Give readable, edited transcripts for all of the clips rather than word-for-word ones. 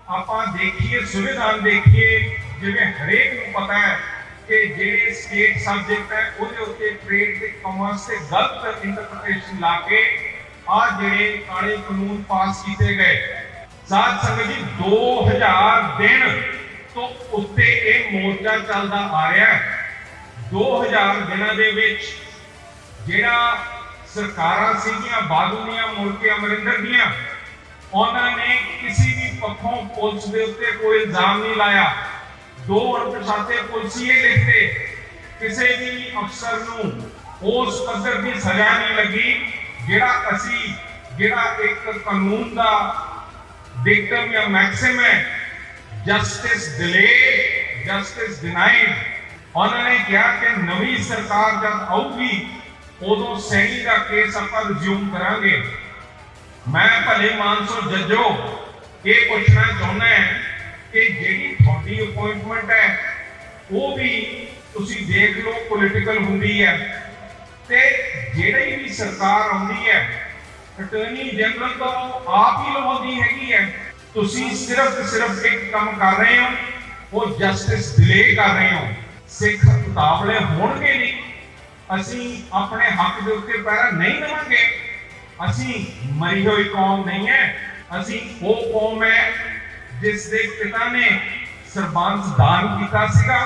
ਆਪਾਂ ਦੇਖੀਏ ਸੰਵਿਧਾਨ ਦੇਖੀਏ, ਜਿਵੇਂ ਹਰੇਕ ਨੂੰ ਪਤਾ ਹੈ ਕਿ ਜਿਹੜੇ ਸਟੇਟ ਸਬਜੈਕਟ ਹੈ ਉਹਦੇ ਉੱਤੇ ਟ੍ਰੇਡ ਤੇ ਕਾਮਰਸ ਤੇ ਗਲਤ ਇੰਟਰਪ੍ਰੀਟੇਸ਼ਨ ਲਾ ਕੇ ਆ ਜਿਹੜੇ ਕਾਲੇ ਕਾਨੂੰਨ ਪਾਸ ਕੀਤੇ ਗਏ। ਸਾਧ ਸੰਗਤ ਜੀ 2000 ਦਿਨ ਤੋਂ ਉੱਤੇ ਇਹ ਮੋਰਚਾ ਚੱਲਦਾ ਆ ਰਿਹਾ ਹੈ। 2000 ਦਿਨਾਂ ਦੇ ਵਿੱਚ ਜਿਹੜਾ ਸਰਕਾਰਾਂ ਸੀਗੀਆਂ ਬਾਦਲ ਦੀਆਂ, ਮੁੜ ਕੇ ਅਮਰਿੰਦਰ ਦੀਆਂ, ਉਹਨਾਂ ਨੇ ਕਿਸੇ ਵੀ ਪੱਖੋਂ ਪੁਲਿਸ ਦੇ ਉੱਤੇ ਕੋਈ ਇਲਜ਼ਾਮ ਨਹੀਂ ਲਾਇਆ। ਦੋ ਅਣਪਛਾਤੇ ਪੁਲਿਸੀਏ ਲਿਖਤੇ, ਕਿਸੇ ਵੀ ਅਫਸਰ ਨੂੰ ਉਸ ਪੱਧਰ ਦੀ ਸਜ਼ਾ ਨਹੀਂ ਲੱਗੀ ਜਿਹੜਾ ਇੱਕ ਕਾਨੂੰਨ ਦਾ ਵਿਕਟਮ ਜਾਂ ਮੈਕਸਿਮ ਹੈ, ਜਸਟਿਸ ਡਿਲੇ ਜਸਟਿਸ ਡਿਨਾਈਡ। ਉਹਨਾਂ ਨੇ ਕਿਹਾ ਕਿ ਨਵੀਂ ਸਰਕਾਰ ਜਦ ਆਊਗੀ ਉਦੋਂ ਸੈਣੀ ਦਾ ਕੇਸ ਆਪਾਂ ਰਿਜ਼ਿਊਮ ਕਰਾਂਗੇ। ਮੈਂ ਭਲੇ ਮਾਨਸੋ ਜੱਜੋ ਇਹ ਪੁੱਛਣਾ ਚਾਹੁੰਦਾ ਹੈ ਕਿ ਜਿਹੜੀ ਤੁਹਾਡੀ ਅਪਾਇੰਟਮੈਂਟ ਹੈ ਉਹ ਵੀ ਤੁਸੀਂ ਦੇਖ ਲਓ ਪੋਲੀਟੀਕਲ ਹੁੰਦੀ ਹੈ, ਤੇ ਜਿਹੜੀ ਵੀ ਸਰਕਾਰ ਆਉਂਦੀ ਹੈ ਅਟਾਰਨੀ ਜਨਰਲ ਤੋਂ ਆਪ ਹੀ ਲਵਾਉਂਦੀ ਹੈਗੀ ਹੈ। ਤੁਸੀਂ ਸਿਰਫ ਇੱਕ ਕੰਮ ਕਰ ਰਹੇ ਹੋ, ਉਹ ਜਸਟਿਸ ਡਿਲੇ ਕਰ ਰਹੇ ਹੋ। ਸਿੱਖ ਉਤਾਵਲੇ ਹੋਣਗੇ ਨਹੀਂ, ਅਸੀਂ ਆਪਣੇ ਹੱਕ ਦੇ ਉੱਤੇ ਪੈਰਾ ਨਹੀਂ ਦੇਵਾਂਗੇ। ਅਸੀਂ ਮਰੀ ਹੋਈ ਕੌਮ ਨਹੀਂ ਹੈ, ਅਸੀਂ ਉਹ ਕੌਮ ਹੈ ਜਿਸ ਦੇ ਪਿਤਾ ਨੇ ਸਰਬੰਸ ਦਾਨ ਕੀਤਾ ਸੀਗਾ,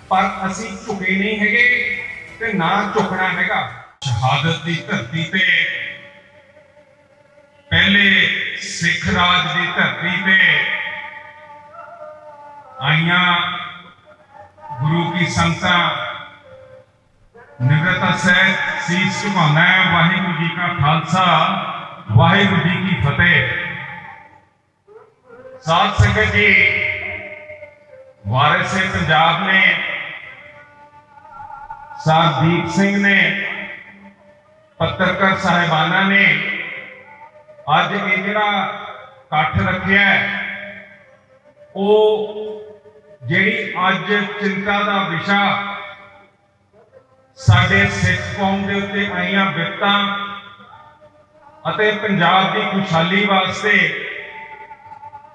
ਪਰ ਅਸੀਂ ਝੁਕੇ ਨਹੀਂ ਹੈਗੇ ਤੇ ਨਾ ਝੁਕਣਾ ਹੈਗਾ। ਸ਼ਹਾਦਤ ਦੀ ਧਰਤੀ ਤੇ, ਪਹਿਲੇ ਸਿੱਖ ਰਾਜ ਦੀ ਧਰਤੀ ਤੇ ਆਈਆਂ ਗੁਰੂ ਕੀ ਸੰਗਤਾਂ ਨਿਮਰਤਾ ਸਹਿਤ ਸੀਸ ਝੁਕਾਉਣਾ ਹੈ। ਵਾਹਿਗੁਰੂ ਜੀ ਕਾ ਖਾਲਸਾ, ਵਾਹਿਗੁਰੂ ਜੀ ਕੀ ਫਤਿਹ। ਸਾਧ ਸੰਗਤ ਜੀ, ਵਾਰਿਸ ਪੰਜਾਬ ਨੇ, ਸਰਦੀਪ ਸਿੰਘ ਨੇ, ਪੱਤਰਕਾਰ ਸਾਹਿਬਾਨਾ ਨੇ ਅੱਜ ਇਹ ਜਿਹੜਾ ਇਕੱਠ ਰੱਖਿਆ ਉਹ ਜਿਹੜੀ ਅੱਜ ਚਿੰਤਾ ਦਾ ਵਿਸ਼ਾ ਸਾਡੇ ਸਿੱਖ ਕੌਮ ਦੇ ਉੱਤੇ ਆਈਆਂ ਵਿਪਤਾਂ ਅਤੇ ਪੰਜਾਬ ਦੀ ਖੁਸ਼ਹਾਲੀ ਵਾਸਤੇ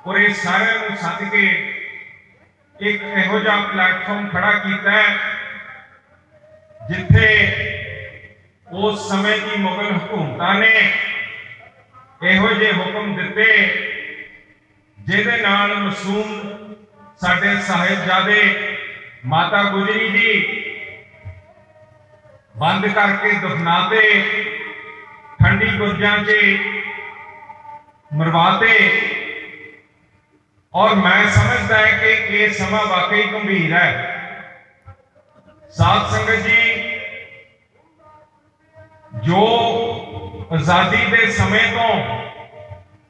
ਪੂਰੇ ਸਾਰਿਆਂ ਨੂੰ ਸੱਦ ਕੇ ਇੱਕ ਇਹੋ ਜਿਹਾ ਪਲੇਟਫਾਰਮ ਖੜਾ ਕੀਤਾ ਹੈ ਜਿੱਥੇ ਉਸ ਸਮੇਂ ਦੀ ਮੁਗਲ ਹਕੂਮਤਾਂ ਨੇ ਇਹੋ ਜਿਹੇ ਹੁਕਮ ਦਿੱਤੇ ਜਿਹਦੇ ਨਾਲ ਮਾਸੂਮ ਸਾਡੇ ਸਾਹਿਬਜ਼ਾਦੇ ਮਾਤਾ ਗੁਜਰੀ ਜੀ ਬੰਦ ਕਰਕੇ ਦਫਨਾਤੇ, ਠੰਡੀ ਗੁਰਜਾਂ 'ਚ ਮਰਵਾਤੇ। ਔਰ ਮੈਂ ਸਮਝਦਾ ਹੈ ਕਿ ਇਹ ਸਮਾਂ ਵਾਕਈ ਗੰਭੀਰ ਹੈ। ਸਾਧ ਸੰਗਤ ਜੀ, ਜੋ ਆਜ਼ਾਦੀ ਦੇ ਸਮੇਂ ਤੋਂ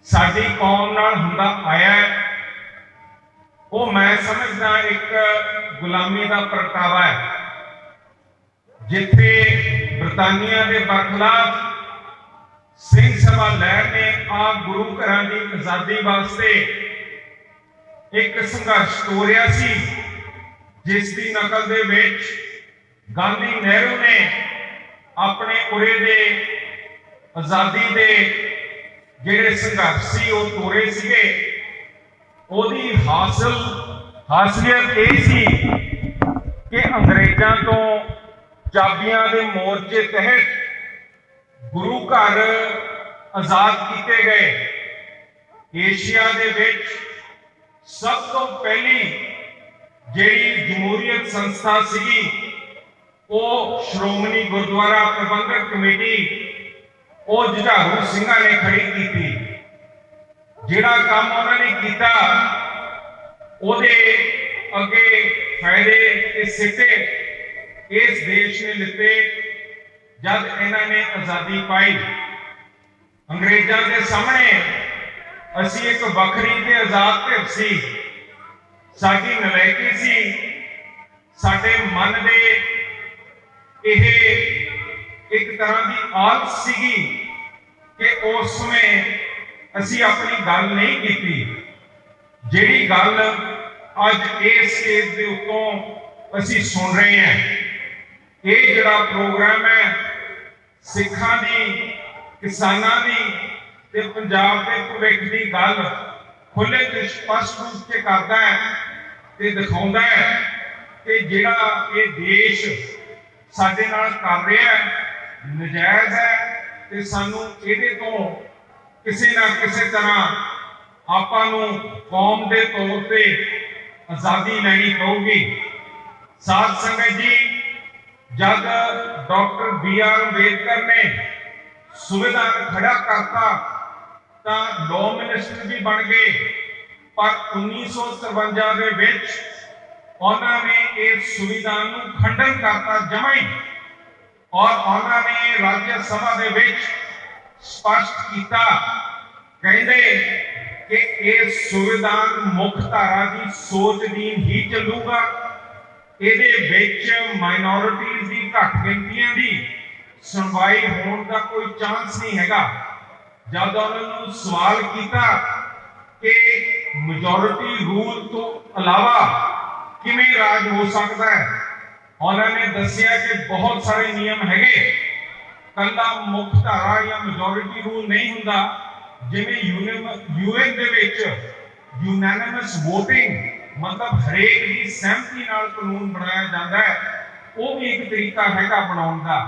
ਸਾਡੀ ਕੌਮ ਨਾਲ ਹੁੰਦਾ ਆਇਆ ਉਹ ਮੈਂ ਸਮਝਦਾ ਇੱਕ ਗੁਲਾਮੀ ਦਾ ਪ੍ਰਗਟਾਵਾ ਹੈ, ਜਿੱਥੇ ਬਰਤਾਨੀਆ ਦੇ ਬਰਖਲਾਫ ਸਿੰਘ ਸਭਾ ਲਹਿਰ ਨੇ ਆ ਗੁਰੂ ਘਰਾਂ ਦੀ ਆਜ਼ਾਦੀ ਵਾਸਤੇ ਇੱਕ ਸੰਘਰਸ਼ ਤੋਰਿਆ ਸੀ, ਜਿਸ ਦੀ ਨਕਲ ਦੇ ਵਿੱਚ ਗਾਂਧੀ ਨਹਿਰੂ ਨੇ ਆਪਣੇ ਉਰੇ ਦੇ ਆਜ਼ਾਦੀ ਦੇ ਜਿਹੜੇ ਸੰਘਰਸ਼ ਸੀ ਉਹ ਤੋਰੇ ਸੀਗੇ। ਉਹਦੀ ਹਾਸਲੀਅਤ ਇਹ ਸੀ ਕਿ ਅੰਗਰੇਜ਼ਾਂ ਤੋਂ ਚਾਬੀਆਂ ਦੇ ਮੋਰਚੇ ਤਹਿਤ ਗੁਰੂ ਘਰ ਆਜ਼ਾਦ ਕੀਤੇ ਗਏ। ਏਸ਼ੀਆ ਦੇ ਵਿੱਚ ਸਭ ਤੋਂ ਪਹਿਲੀ ਜਿਹੜੀ ਜਮਹੂਰੀਅਤ ਸੰਸਥਾ ਸੀਗੀ ਉਹ ਸ਼੍ਰੋਮਣੀ ਗੁਰਦੁਆਰਾ ਪ੍ਰਬੰਧਕ ਕਮੇਟੀ, ਉਹ ਜੁਝਾਰੂ ਸਿੰਘਾਂ ਨੇ ਖੜੀ ਕੀਤੀ। ਜਿਹੜਾ ਕੰਮ ਉਹਨਾਂ ਨੇ ਕੀਤਾ ਉਹਦੇ ਅੱਗੇ ਫਾਇਦੇ ਤੇ ਸਿੱਟੇ ਇਸ ਦੇਸ਼ ਨੇ ਲਿੱਤੇ। ਜਦ ਇਹਨਾਂ ਨੇ ਆਜ਼ਾਦੀ ਪਾਈ, ਅੰਗਰੇਜ਼ਾਂ ਦੇ ਸਾਹਮਣੇ ਅਸੀਂ ਇੱਕ ਵੱਖਰੀ ਤੇ ਆਜ਼ਾਦ ਧਿਰ ਸੀ। ਸਾਡੀ ਨਲਾਇਕੀ ਸੀ, ਸਾਡੇ ਮਨ ਦੇ ਇਹ ਇੱਕ ਤਰ੍ਹਾਂ ਦੀ ਆਦਤ ਸੀਗੀ ਕਿ ਉਸ ਸਮੇਂ ਅਸੀਂ ਆਪਣੀ ਗੱਲ ਨਹੀਂ ਕੀਤੀ। ਜਿਹੜੀ ਗੱਲ ਅੱਜ ਇਸ ਸਟੇਜ ਦੇ ਉੱਤੋਂ ਅਸੀਂ ਸੁਣ ਰਹੇ ਹਾਂ, ਇਹ ਜਿਹੜਾ ਪ੍ਰੋਗਰਾਮ ਹੈ ਸਿੱਖਾਂ ਦੀ, ਕਿਸਾਨਾਂ ਦੀ ਤੇ ਪੰਜਾਬ ਦੇ ਭਵਿੱਖ ਦੀ ਗੱਲ खुले ते स्पष्ट रूप से करता है ते दिखाता है कि जिहड़ा ये देश साडे नाल कर रहा है नजायज़ है ते सानू इहदे तो किसी ना किसी तरह आपां नूं कौम दे तौर पे आज़ादी लैनी पऊगी। साध संगत जी, जब डॉक्टर BR अंबेडकर ने संविधान खड़ा करता तो लॉ मिनिस्टर भी बन गए, पर 1953 ਦੇ ਵਿੱਚ ਉਹਨਾਂ ਨੇ ਇਸ संविधान ਨੂੰ खंडन करता जमा ही, और उन्होंने राज्य सभा ਦੇ ਵਿੱਚ स्पष्ट किया, कहते कि यह संविधान मुख्य धारा की सोच अधीन ही चलूगा। ये माइनॉरिटीज की घट गिनतियां की सुनवाई होने का कोई चांस नहीं है। जब उन्होंने सवाल किया कि मेजोरिटी रूल तो अलावा किवें राज हो सकता है, उन्होंने दसिया कि बहुत सारे नियम है, कला मुख्य धारा या मेजोरिटी रूल नहीं होंदा। जिवें UN दे विच यूनैनिमस वोटिंग मतलब हरेक की सहमति नाल कानून बनाया जाता है, वो भी एक तरीका हैगा बनाउण दा,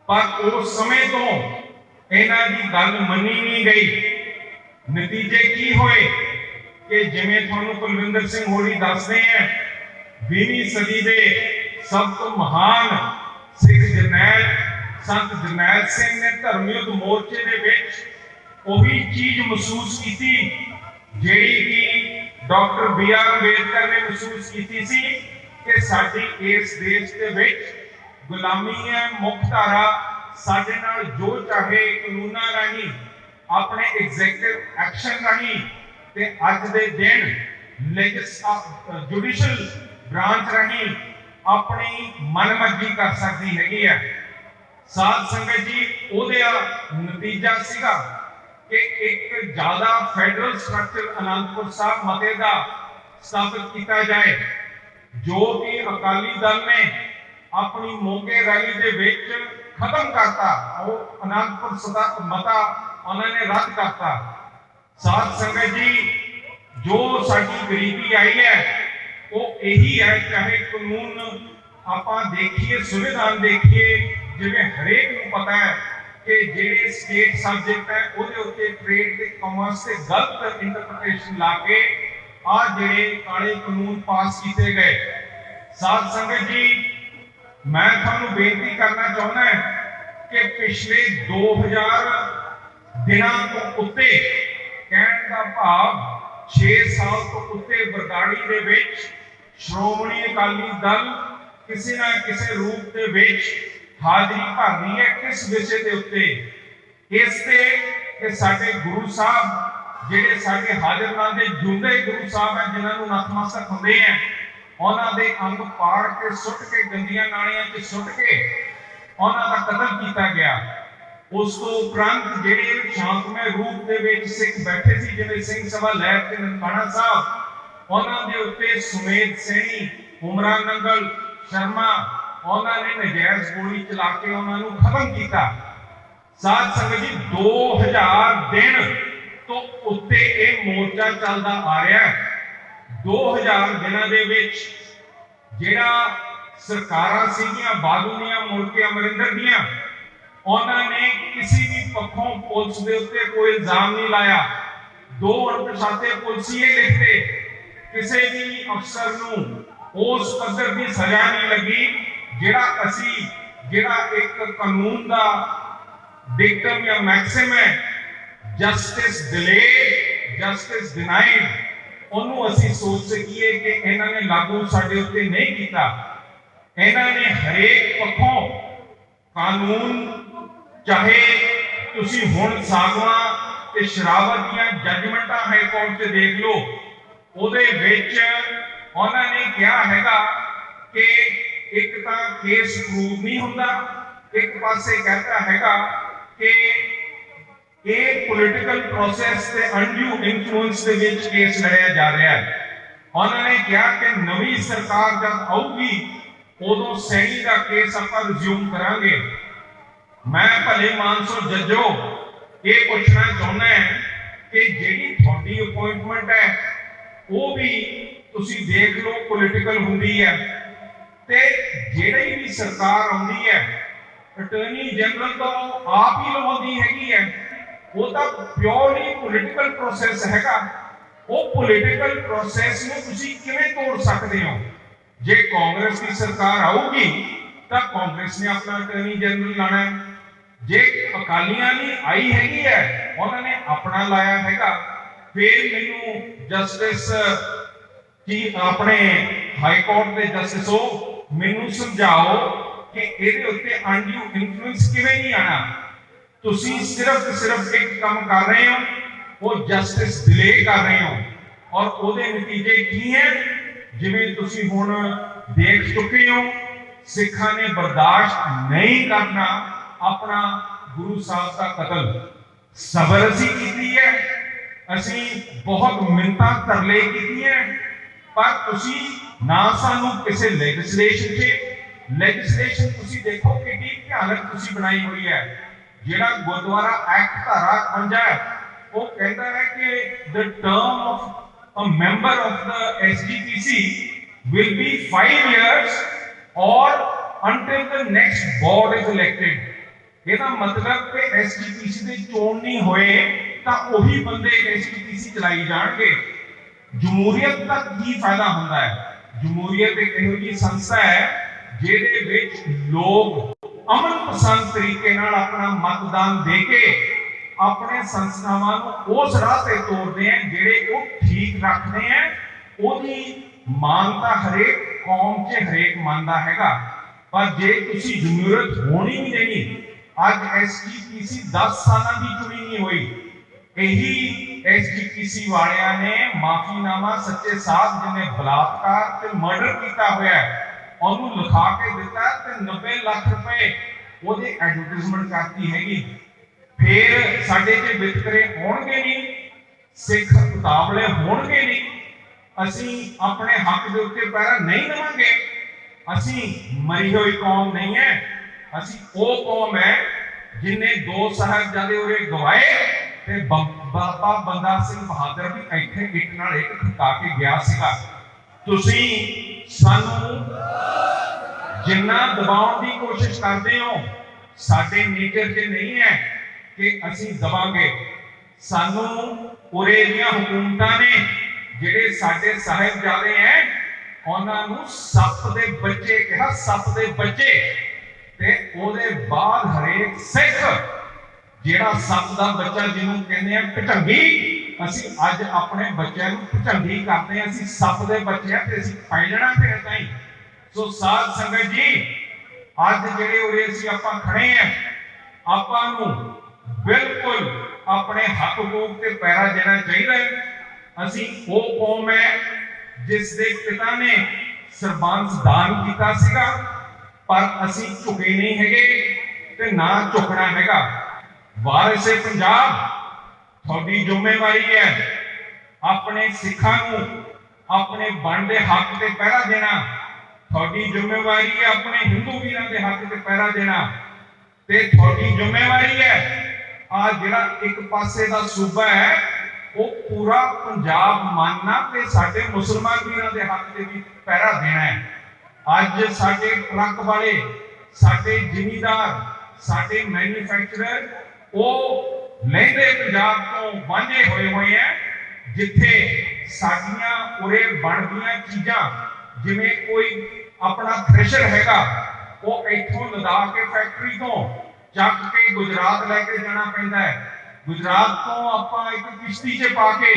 पर उस समय तो इन्हां दी गल मनी नहीं गई। नतीजे की होए कि जिवें तुहानूं कुलविंदर सिंह होरी दसदे हैं, 20वीं सदी दे सब तो महान सिख जरनैल संत जरनैल सिंह ने धर्म युद्ध मोर्चे दे विच वही चीज महसूस की जिहड़ी कि डॉक्टर BR अंबेडकर ने महसूस की सी कि साडी इस देश दे विच गुलामी है। मुख्य धारा साडे नाल जो चाहे कानूनां राही अपने एग्जीक्यूटिव एक्शन राही ते अज दे दिन जुडिशल ब्रांच राही अपनी मनमर्जी कर सकती है। साध संगत जी, ओहदा नतीजा सीगा कि एक ज्यादा फेडरल स्ट्रक्चर आनंदपुर साहब मते का स्थापित किया जाए, जो कि अकाली दल ने अपनी मोगे रैली के विच खत्म करता। वो आनंदपुर मता उन्होंने रद्द करता। साध संगत जी, जो साडी गरीबी आई है वो यही है, चाहे कानून आपां देखिए, संविधान देखिए, जिवें हरेक नूं पता है कि ਜਿਹੜੇ स्टेट सब्जेक्ट है ਉਹਦੇ ਉੱਤੇ ट्रेड ਤੇ कॉमर्स से गलत इंटरप्रिटेशन ला के आ ਜਿਹੜੇ ਕਾਲੇ ਕਾਨੂੰਨ पास किए गए। साध संगत जी, मैं ਤੁਹਾਨੂੰ बेनती करना चाहना है कि पिछले 2000 दिनों तो उत्ते कहण दा भाव 6 साल तो उत्ते बरगाड़ी दे विच श्रोमणी अकाली दल किसी ना किसी रूप दे विच हाजरी भर रही है। किस विषय के उत्ते? इसते कि साडे गुरु साहब जिहड़े साडे हाजर नाल दे जुंदे गुरु साहब हैं, जिन्हां नूं नतमस्तक हुंदे हैं, उन्हां दे अंग पाड़ के सुट के गंदियां नालियां च सुट के उन्हां दा कतल किया गया। उस तो उपरंत जिहड़े शांतमय रूप दे विच सिख बैठे सी, जिवें सिंह सभा लैब ते ननकाना साहब, उन्हां दे उत्ते सुमेध सैनी, उमरान नंगल शर्मा, उन्होंने नजायज गोली चला के उन्होंने खत्म किया। साध संगत जी, 2000 दिन तो उत्ते यह मोर्चा चलता आ रहा है। 2000 दिनों के विच जिहड़ा सरकारां सीगियां बादल दियां मुड़ के अमरिंदर दियां, उन्होंने किसी भी पक्षों पुलिस के उत्ते कोई इल्जाम नहीं लाया। 2 अणपछाते पुलिसिए लिखते, किसी भी अफसर नूं उस पद्धर की सजा नहीं लगी जिहड़ा एक कानून का डिक्टम या मैक्सिम है, जस्टिस डिलेड जस्टिस डिनाइड, उन्होंने असीं सोच सकीए कि इन्होंने लागू साडे उत्ते नहीं किया। इन्होंने हरेक पक्षों कानून, चाहे तुसीं हुण सागवां ते शरावत दीयां जजमेंटां हाई कोर्ट से देख लो, उहदे विच उन्होंने कहा हैगा कि एक तो केस प्रूव नहीं होता, एक पासे कहता हैगा कि ये पॉलिटिकल प्रोसेस से अनड्यू इन्फ्लुएंस के विच केस लड़िया जा रहा है। उन्होंने कहा कि नवी सरकार जब आऊगी उदों सैनी का केस आपां रिज्यूम करांगे। मैं भले मानसो जजो ये पूछना चाहना है कि ਜਿਹੜੀ ਤੁਹਾਡੀ ਅਪਾਇੰਟਮੈਂਟ ਹੈ ਉਹ ਵੀ ਤੁਸੀਂ ਦੇਖ ਲਓ ਪੋਲੀਟੀਕਲ ਹੁੰਦੀ ਹੈ ਤੇ ਜਿਹੜੀ ਵੀ ਸਰਕਾਰ ਆਉਂਦੀ ਹੈ ਅਟਾਰਨੀ ਜਨਰਲ ਤੋਂ ਆਪ ਹੀ ਲਵਾਉਂਦੀ ਹੈਗੀ ਹੈ ਉਹ ਤਾਂ ਪਿਓਰਲੀ ਪੋਲੀਟੀਕਲ ਪ੍ਰੋਸੈਸ ਹੈਗਾ ਉਹ ਪੋਲੀਟੀਕਲ ਪ੍ਰੋਸੈਸ ਨੂੰ ਤੁਸੀਂ ਕਿਵੇਂ ਤੋੜ ਸਕਦੇ ਹੋ ਜੇ ਕਾਂਗਰਸ ਦੀ ਸਰਕਾਰ ਆਊਗੀ ਤਾਂ ਕਾਂਗਰਸ ਨੇ ਆਪਣਾ ਅਟਾਰਨੀ ਜਨਰਲ ਲਾਣਾ ਹੈ ਜੇ ਅਕਾਲੀਆਂ ਦੀ ਆਈ ਹੈਗੀ ਹੈ ਉਹਨਾਂ ਨੇ ਆਪਣਾ ਲਾਇਆ ਹੈਗਾ ਫਿਰ ਮੈਨੂੰ ਜਸਟਿਸ ਕੀ ਆਪਣੇ ਹਾਈ ਕੋਰਟ ਦੇ ਜਸਟਿਸ ਹੋ ਮੈਨੂੰ ਸਮਝਾਓ ਕਿ ਇਹਦੇ ਉੱਤੇ ਅਨਡਿਊ ਇਨਫਲੂਐਂਸ ਕਿਵੇਂ ਨਹੀਂ ਆਣਾ ਤੁਸੀਂ ਸਿਰਫ ਇੱਕ ਕੰਮ ਕਰ ਰਹੇ ਹੋ ਉਹ ਜਸਟਿਸ ਡਿਲੇ ਕਰ ਰਹੇ ਹੋ ਔਰ ਉਹਦੇ ਨਤੀਜੇ ਕੀ ਹੈ ਜਿਵੇਂ ਤੁਸੀਂ ਹੁਣ ਦੇਖ ਚੁੱਕੇ ਹੋ ਸਿੱਖਾਂ ਨੇ ਬਰਦਾਸ਼ਤ ਨਹੀਂ ਕਰਨਾ ਆਪਣਾ ਗੁਰੂ ਸਾਹਿਬ ਦਾ ਕਤਲ ਸਬਰ ਅਸੀਂ ਕੀਤੀ ਹੈ ਅਸੀਂ ਬਹੁਤ ਮਿੰਨਤਾਂ ਤਰਲੇ ਕੀਤੀਆਂ ਪਰ ਤੁਸੀਂ ਨਾ ਸਾਨੂੰ ਕਿਸੇ ਲੈਜਿਸਲੇਸ਼ਨ ਤੁਸੀਂ ਦੇਖੋ ਕਿੰਨੀ ਭਿਆਨਕ ਤੁਸੀਂ ਬਣਾਈ ਹੋਈ ਹੈ ਜਿਹੜਾ ਗੁਰਦੁਆਰਾ ਐਕਟ ਧਾਰਾ 51 ਹੈ ਉਹ ਕਹਿੰਦਾ ਹੈ ਕਿ the term of a member of the SGPC will be 5 years or until the next board is elected ਇਹਦਾ ਮਤਲਬ ਕਿ ਐਸਜੀਪੀਸੀ ਦੇ ਚੋਣ ਨਹੀਂ ਹੋਏ ਤਾਂ ਉਹੀ ਬੰਦੇ ਐਸਜੀਪੀਸੀ ਚਲਾਈ ਜਾਣਗੇ ਜਮਹੂਰੀਅਤ ਦਾ ਕੀ ਫਾਇਦਾ ਹੁੰਦਾ ਹੈ ਜਮਹੂਰੀਅਤ ਇੱਕ ਇਹੋ ਜਿਹੀ ਸੰਸਥਾ ਹੈ ਜਿਹਦੇ ਵਿੱਚ ਲੋਕ ਅਮਨ ਪਸੰਦ ਤਰੀਕੇ ਨਾਲ ਆਪਣਾ ਮਤਦਾਨ ਦੇ ਕੇ ਆਪਣੇ ਸੰਸਥਾਵਾਂ ਨੂੰ ਉਸ ਰਾਹ ਤੇ ਤੋਰਦੇ ਆ ਜਿਹੜੇ ਉਹ ਠੀਕ ਰੱਖਦੇ ਆ ਉਹਦੀ ਮਾਨਤਾ ਹਰੇਕ ਕੌਮ 'ਚ ਹਰੇਕ ਮੰਨਦਾ ਹੈਗਾ ਪਰ ਜੇ ਤੁਸੀਂ ਜਮਹੂਰੀਅਤ ਹੋਣੀ ਨਹੀਂ ਦੇਣੀ ਅੱਜ ਐਸਜੀਪੀਸੀ 10 ਸਾਲਾਂ ਦੀ ਚੁਣੀ ਨਹੀਂ ਹੋਈ ਇਹੀ ਐਸਜੀਪੀਸੀ ਵਾਲਿਆਂ ਨੇ ਮਾਫੀਨਾਮਾ ਸੱਚੇ ਸਾਹਿਬ ਜਿਹਨੇ ਬਲਾਤਕਾਰ ਤੇ ਮਰਡਰ ਕੀਤਾ ਹੋਇਆ ਉਹਨੂੰ ਲਿਖਾ ਕੇ ਦਿੱਤਾ ਤੇ 90 ਲੱਖ ਰੁਪਏ ਉਹਦੇ ਐਡਵਰਟਾਈਜ਼ਮੈਂਟ ਕਰਤੀ ਹੈਗੀ ਫਿਰ ਸਾਡੇ ਤੇ ਵਿਤਕਰੇ ਹੋਣਗੇ ਨਹੀਂ ਸਿੱਖ ਮੁਕਾਬਲੇ ਹੋਣਗੇ ਨਹੀਂ ਅਸੀਂ ਆਪਣੇ ਹੱਕ ਦੇ ਉੱਤੇ ਪਹਿਰਾ ਨਹੀਂ ਦੇਵਾਂਗੇ ਅਸੀਂ ਮਰੀ ਹੋਈ ਕੌਮ ਨਹੀਂ ਹੈ ਅਸੀਂ ਉਹ ਕੌਮ ਹੈ ਜਿਨੇ ਦੋ ਸਾਹਿਬਜ਼ਾਦੇ ਉਰੇ ਗਵਾਏ ਤੇ ਬਾਬਾ ਬੰਦਾ ਸਿੰਘ ਬਹਾਦਰ ਵੀ ਇੱਥੇ ਇੱਕ ਨਾਲ ਇੱਕ ਖਟਾ ਕੇ ਗਿਆ ਸੀਗਾ ਤੁਸੀਂ ਸਾਨੂੰ ਜਿੰਨਾ ਦਬਾਉਣ ਦੀ ਕੋਸ਼ਿਸ਼ ਕਰਦੇ ਹੋ ਸਾਡੇ ਨੇਚਰ 'ਚ ਨਹੀਂ ਹੈ ਕਿ ਅਸੀਂ ਦਬਾਂਗੇ ਸਾਨੂੰ ਉਰੇ ਦੀਆਂ ਹਕੂਮਤਾਂ ਨੇ ਜਿਹੜੇ ਸਾਡੇ ਸਾਹਿਬਜ਼ਾਦੇ ਹੈ ਉਹਨਾਂ ਨੂੰ ਸੱਪ ਦੇ ਬੱਚੇ ਕਿਹਾ ਸੱਪ ਦੇ ਬੱਚੇ ਤੇ ਉਹਦੇ ਬਾਅਦ ਹਰੇਕ ਸਿੱਖ ਜਿਹੜਾ ਸੱਪ ਦਾ ਬੱਚਾ ਜਿਹਨੂੰ ਕਹਿੰਦੇ ਆ ਭਟੰਗੀ ਅਸੀਂ ਅੱਜ ਆਪਣੇ ਬੱਚਿਆਂ ਨੂੰ ਭਟੰਗੀ ਕਰਦੇ ਆ ਅਸੀਂ ਸੱਪ ਦੇ ਬੱਚੇ ਆ ਤੇ ਅਸੀਂ ਖਾਈ ਜਾਣਾ ਤੇ ਇਦਾਂ ਹੀ ਸੋ ਸਾਧ ਸੰਗਤ ਜੀ ਅੱਜ ਜਿਹੜੇ ਉਰੇ ਅਸੀਂ ਆਪਾਂ ਖੜੇ ਆ ਆਪਾਂ ਨੂੰ ਬਿਲਕੁਲ ਆਪਣੇ ਹੱਕ ਹਕੂਕ ਤੇ ਪਹਿਰਾ ਦੇਣਾ ਚਾਹੀਦਾ ਹੈ ਅਸੀਂ ਉਹ ਕੌਮ ਹੈ ਜਿਸ ਦੇ ਪਿਤਾ ਨੇ ਸਰਬੰਸ ਦਾਨ ਕੀਤਾ ਸੀਗਾ ਪਰ ਅਸੀਂ ਝੁਕੇ ਨਹੀਂ ਹੈਗੇ ਤੇ ਨਾ ਝੁਕਣਾ ਹੈਗਾ ਵਾਰਿਸੇ ਪੰਜਾਬ ਤੁਹਾਡੀ ਜ਼ਿੰਮੇਵਾਰੀ ਹੈ ਆਪਣੇ ਸਿੱਖਾਂ ਨੂੰ ਆਪਣੇ ਬਣਦੇ ਹੱਕ ਤੇ ਪਹਿਰਾ ਦੇਣਾ ਤੁਹਾਡੀ ਜ਼ਿੰਮੇਵਾਰੀ ਹੈ ਆਪਣੇ ਹਿੰਦੂ ਵੀਰਾਂ ਦੇ ਹੱਕ ਤੇ ਪਹਿਰਾ ਦੇਣਾ ਤੇ ਤੁਹਾਡੀ ਜ਼ਿੰਮੇਵਾਰੀ ਹੈ ਆ ਜਿਹੜਾ ਇੱਕ ਪਾਸੇ ਦਾ ਸੂਬਾ ਹੈ ਉਹ ਪੂਰਾ ਪੰਜਾਬ ਮੰਨਣਾ ਤੇ ਸਾਡੇ ਮੁਸਲਮਾਨ ਵੀਰਾਂ ਦੇ ਹੱਕ ਤੇ ਵੀ ਪਹਿਰਾ ਦੇਣਾ ਹੈ ਅੱਜ ਸਾਡੇ ਟਰੱਕ ਵਾਲੇ ਸਾਡੇ ਜ਼ਿਮੀਂਦਾਰ ਸਾਡੇ ਮੈਨੂਫੈਕਚਰਰ ਉਹ ਲਹਿੰਦੇ ਪੰਜਾਬ ਤੋਂ ਵਾਂਝੇ ਹੋਏ ਆ ਜਿੱਥੇ ਸਾਡੀਆਂ ਉਰੇ ਬਣਦੀਆਂ ਚੀਜ਼ਾਂ ਜਿਵੇਂ ਕੋਈ ਆਪਣਾ ਥ੍ਰੈਸ਼ਰ ਹੈਗਾ ਉਹ ਇੱਥੋਂ ਲਦਾ ਕੇ ਫੈਕਟਰੀ ਤੋਂ ਚੱਕ ਕੇ ਗੁਜਰਾਤ ਲੈ ਕੇ ਜਾਣਾ ਪੈਂਦਾ ਹੈ ਗੁਜਰਾਤ ਤੋਂ ਆਪਾਂ ਇੱਕ ਕਿਸ਼ਤੀ 'ਚ ਪਾ ਕੇ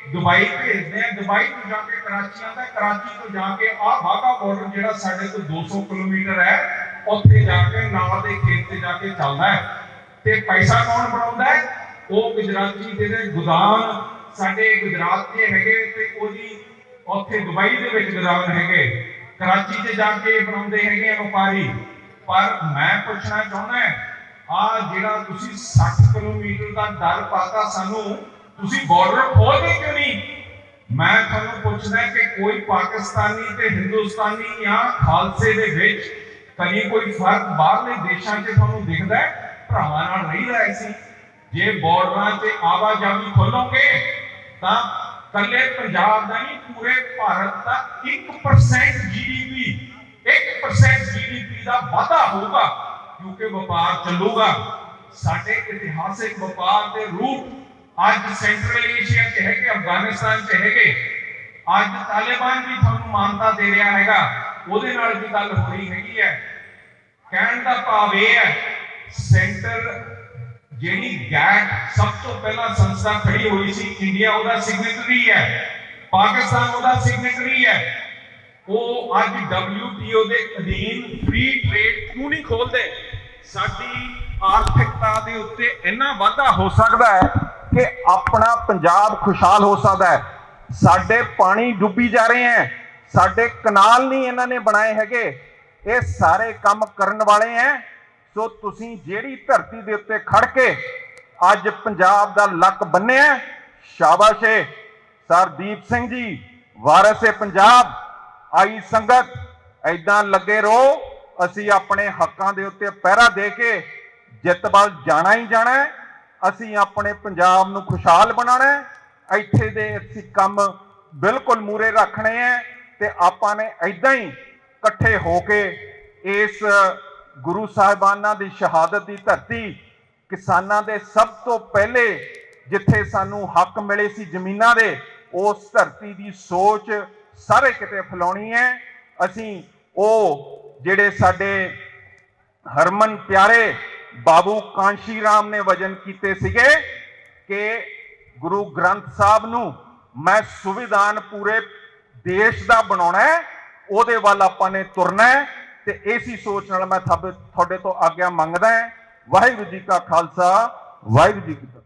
ਦੁਬਈ ਭੇਜਦੇ ਆ ਦੁਬਈ ਤੋਂ ਜਾ ਕੇ ਕਰਾਚੀ ਆਉਂਦਾ ਕਰਾਚੀ ਤੋਂ ਜਾ ਕੇ ਆਹ ਵਾਘਾ ਬਾਰਡਰ ਜਿਹੜਾ ਸਾਡੇ ਤੋਂ 200 ਕਿਲੋਮੀਟਰ ਹੈ ਉੱਥੇ ਜਾ ਕੇ ਨਾਲ ਦੇ ਖੇਤ ਤੇ ਜਾ ਕੇ ਚੱਲਦਾ ਹੈ ਤੇ ਪੈਸਾ ਕੌਣ ਬਣਾਉਂਦਾ ਹੈ ਉਹ ਗੁਜਰਾਤੀ ਜਿਹੜੇ ਗੁਦਾਮ ਸਾਡੇ ਗੁਜਰਾਤ ਦੇ ਹੈਗੇ ਤੇ ਉਹਦੀ ਉੱਥੇ ਦੁਬਈ ਦੇ ਵਿੱਚ ਗੁਦਾਮ ਹੈਗੇ ਕਰਾਚੀ 'ਚ ਜਾ ਕੇ ਬਣਾਉਂਦੇ ਹੈਗੇ ਵਪਾਰੀ ਪਰ ਮੈਂ ਪੁੱਛਣਾ ਚਾਹੁੰਦਾ ਆ ਜਿਹੜਾ ਤੁਸੀਂ 60 ਕਿਲੋਮੀਟਰ ਦਾ ਡਰ ਪਾਤਾ ਸਾਨੂੰ ਤੁਸੀਂ ਬਾਰਡਰ ਖੋਲਦੇ ਕਿਉਂ ਨਹੀਂ ਮੈਂ ਤੁਹਾਨੂੰ ਪੁੱਛਦਾ ਕਿ ਕੋਈ ਪਾਕਿਸਤਾਨੀ ਤੇ ਹਿੰਦੁਸਤਾਨੀ ਜਾਂ ਖਾਲਸੇ ਦੇ ਵਿੱਚ ਕਦੀ ਕੋਈ ਫਰਕ ਬਾਹਰਲੇ ਦੇਸ਼ਾਂ 'ਚ ਤੁਹਾਨੂੰ ਦਿਖਦਾ ਹੈ ਭਰਾਵਾਂ ਨਾਲ ਨਹੀਂ ਰਿਹਾ ਸੀ ਜੇ ਬਾਰਡਰਾਂ 'ਤੇ ਆਵਾਜਾਈ ਖੋਲੋਗੇ ਤਾਂ ਕੱਲੇ ਪੰਜਾਬ ਦਾ ਨਹੀਂ, ਪੂਰੇ ਭਾਰਤ ਦਾ 1% GDP 1% GDP ਦਾ ਵਾਧਾ ਹੋਊਗਾ, ਕਿਉਂਕਿ ਵਪਾਰ ਚੱਲੂਗਾ। ਸਾਡੇ ਇਤਿਹਾਸਿਕ ਵਪਾਰ ਦੇ ਰੂਟ ਅੱਜ ਸੈਂਟਰਲ ਏਸ਼ੀਆ 'ਚ ਹੈਗੇ, ਅਫਗਾਨਿਸਤਾਨ 'ਚ ਹੈਗੇ, ਅੱਜ ਤਾਲਿਬਾਨ ਵੀ ਤੁਹਾਨੂੰ ਮਾਨਤਾ ਦੇ ਰਿਹਾ ਹੈਗਾ, ਉਹਦੇ ਨਾਲ ਵੀ ਗੱਲ ਹੋ ਰਹੀ ਹੈਗੀ ਹੈ। ਕਹਿਣ ਦਾ ਭਾਵ ਇਹ ਹੈ, ਸੈਂਟਰ ਜਿਹੜੀ ਗੈਟ ਸਭ ਤੋਂ ਪਹਿਲਾਂ ਸੰਸਥਾ ਖੜੀ ਹੋਈ ਸੀ, ਇੰਡੀਆ ਉਹਦਾ ਸਿਗਨੇਟਰੀ ਹੈ, ਪਾਕਿਸਤਾਨ ਉਹਦਾ ਸਿਗਨੇਟਰੀ ਹੈ, ਉਹ ਅੱਜ WTO ਦੇ ਅਧੀਨ ਫ੍ਰੀ ਟ੍ਰੇਡ ਕਿਉਂ ਨਹੀਂ ਖੋਲਦੇ? ਸਾਡੀ ਆਰਥਿਕਤਾ ਦੇ ਉੱਤੇ ਇੰਨਾ ਵਾਧਾ ਹੋ ਸਕਦਾ ਹੈ ਕਿ ਆਪਣਾ ਪੰਜਾਬ ਖੁਸ਼ਹਾਲ ਹੋ ਸਕਦਾ ਹੈ। ਸਾਡੇ ਪਾਣੀ ਡੁੱਬੀ ਜਾ ਰਹੇ ਹੈ, ਸਾਡੇ ਕਨਾਲ ਨਹੀਂ ਇਹਨਾਂ ਨੇ ਬਣਾਏ ਹੈਗੇ, ਇਹ ਸਾਰੇ ਕੰਮ ਕਰਨ ਵਾਲੇ ਹੈ। ਸੋ ਤੁਸੀਂ ਜਿਹੜੀ ਧਰਤੀ ਦੇ ਉੱਤੇ ਖੜ ਕੇ ਅੱਜ ਪੰਜਾਬ ਦਾ ਲੱਕ ਬੰਨਿਆ, ਸ਼ਾਬਾਸ਼ ਏ। ਸਰਦੀਪ ਸਿੰਘ ਜੀ, ਵਾਰਿਸ ਏ ਪੰਜਾਬ, ਆਈ ਸੰਗਤ, ਏਦਾਂ ਲੱਗੇ ਰਹੋ। ਅਸੀਂ ਆਪਣੇ ਹੱਕਾਂ ਦੇ ਉੱਤੇ ਪਹਿਰਾ ਦੇ ਕੇ ਜਿੱਤ ਵੱਲ ਜਾਣਾ ਹੀ ਜਾਣਾ ਹੈ। ਅਸੀਂ ਆਪਣੇ ਪੰਜਾਬ ਨੂੰ ਖੁਸ਼ਹਾਲ ਬਣਾਉਣਾ ਹੈ। ਇੱਥੇ ਦੇ ਅਸੀਂ ਕੰਮ ਬਿਲਕੁਲ ਮੂਰੇ ਰੱਖਣੇ ਹੈ ਤੇ ਆਪਾਂ ਨੇ ਏਦਾਂ ਹੀ ਇਕੱਠੇ ਹੋ ਕੇ ਇਸ ਗੁਰੂ ਸਾਹਿਬਾਨਾਂ ਦੀ ਸ਼ਹਾਦਤ ਦੀ ਧਰਤੀ, ਕਿਸਾਨਾਂ ਦੇ ਸਭ ਤੋਂ ਪਹਿਲੇ ਜਿੱਥੇ ਸਾਨੂੰ ਹੱਕ ਮਿਲੇ ਸੀ ਜ਼ਮੀਨਾਂ ਦੇ, ਉਸ ਧਰਤੀ ਦੀ ਸੋਚ ਸਾਰੇ ਕਿਤੇ ਫੈਲਾਉਣੀ ਹੈ। ਅਸੀਂ ਉਹ ਜਿਹੜੇ ਸਾਡੇ ਹਰਮਨ ਪਿਆਰੇ ਬਾਬੂ ਕਾਂਸ਼ੀ ਰਾਮ ਨੇ ਵਚਨ ਕੀਤੇ ਸੀਗੇ ਕਿ ਗੁਰੂ ਗ੍ਰੰਥ ਸਾਹਿਬ ਨੂੰ ਮੈਂ ਸੰਵਿਧਾਨ ਪੂਰੇ ਦੇਸ਼ ਦਾ ਬਣਾਉਣਾ ਹੈ, ਉਹਦੇ ਵੱਲ ਆਪਾਂ ਨੇ ਤੁਰਨਾ ਹੈ। ਤੇ ਇਸੇ ਸੋਚ ਨਾਲ ਮੈਂ ਤੁਹਾਡੇ ਤੋਂ ਆਗਿਆ ਮੰਗਦਾ ਹਾਂ। ਵਾਹਿਗੁਰੂ ਜੀ ਕਾ ਖਾਲਸਾ, ਵਾਹਿਗੁਰੂ ਜੀ ਕੀ ਫਤਿਹ।